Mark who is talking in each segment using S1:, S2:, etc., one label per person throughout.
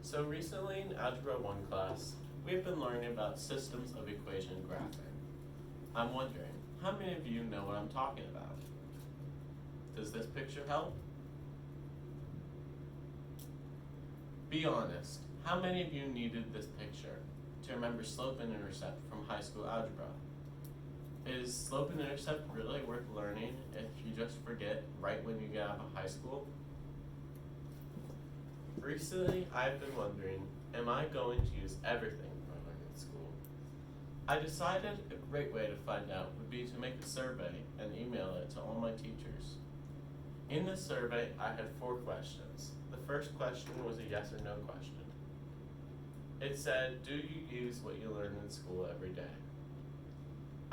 S1: So recently in Algebra 1 class, we've been learning about systems of equation graphing. I'm wondering, how many of you know what I'm talking about? Does this picture help? Be honest, how many of you needed this picture to remember slope and intercept from high school algebra? Is slope and intercept really worth learning if you just forget right when you get out of high school? Recently, I've been wondering, am I going to use everything I learn in school? I decided a great way to find out would be to make a survey and email it to all my teachers. In this survey, I had 4 questions. The first question was a yes or no question. It said, do you use what you learn in school every day?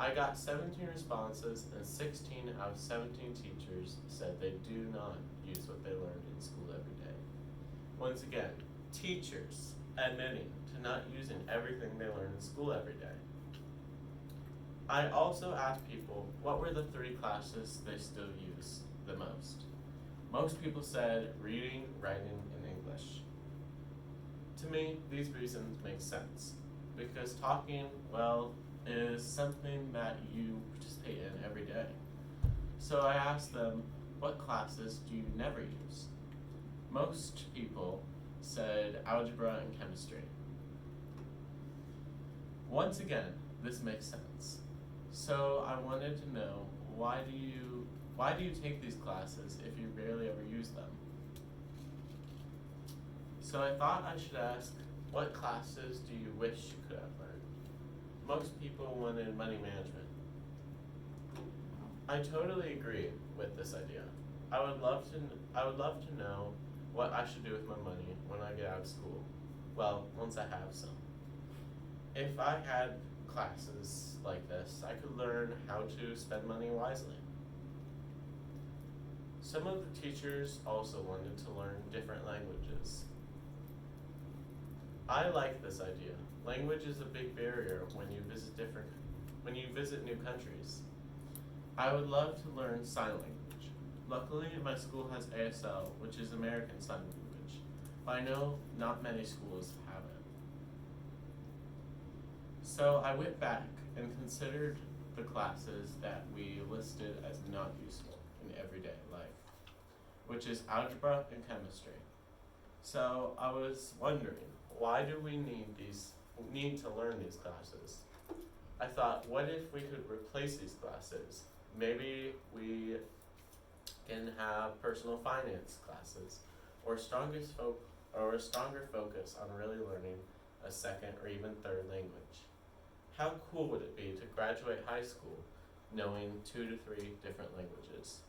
S1: I got 17 responses, and 16 out of 17 teachers said they do not use what they learned in school every day. Once again, teachers admitting to not using everything they learn in school every day. I also asked people what were the 3 classes they still use the most. Most people said reading, writing, and English. To me, these reasons make sense, because talking, well, is something that you participate in every day. So I asked them, what classes do you never use? Most people said algebra and chemistry. Once again, this makes sense. So I wanted to know, why do you take these classes if you barely ever use them? So I thought I should ask, what classes do you wish you could have learned? Most people wanted money management. I totally agree with this idea. I would love to know what I should do with my money when I get out of school. Well, once I have some. If I had classes like this, I could learn how to spend money wisely. Some of the teachers also wanted to learn different languages. I like this idea. Language is a big barrier when you visit new countries. I would love to learn sign language. Luckily, my school has ASL, which is American Sign Language, but I know not many schools have it. So I went back and considered the classes that we listed as not useful in everyday life, which is algebra and chemistry. So I was wondering, why do we need to learn these classes? I thought, what if we could replace these classes? Maybe we can have personal finance classes, or a stronger focus on really learning a second or even third language. How cool would it be to graduate high school knowing 2 to 3 different languages?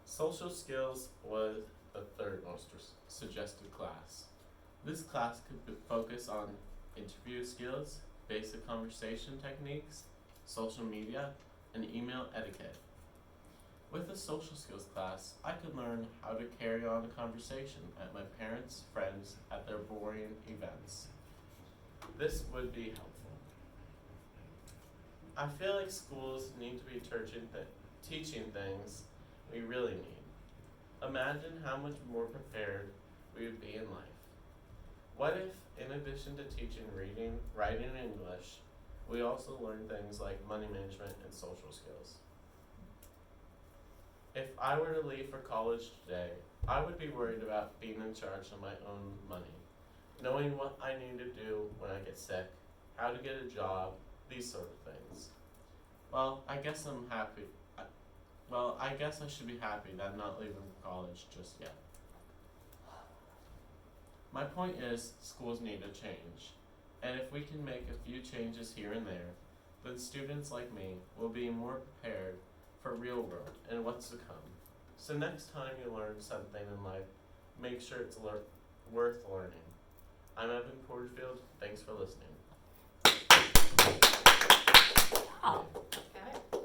S1: Social skills was the third most suggested class. This class could focus on interview skills, basic conversation techniques, social media, and email etiquette. With the social skills class, I could learn how to carry on a conversation at my parents' friends at their boring events. This would be helpful. I feel like schools need to be teaching things we really need. Imagine how much more prepared we would be in life. What if, in addition to teaching reading, writing, and English, we also learn things like money management and social skills? If I were to leave for college today, I would be worried about being in charge of my own money, knowing what I need to do when I get sick, how to get a job, these sort of things. Well, I guess I should be happy that I'm not leaving college just yet. My point is, schools need to change, and if we can make a few changes here and there, then students like me will be more prepared for real world and what's to come. So next time you learn something in life, make sure it's worth learning. I'm Evan Porterfield. Thanks for listening.
S2: Oh, okay.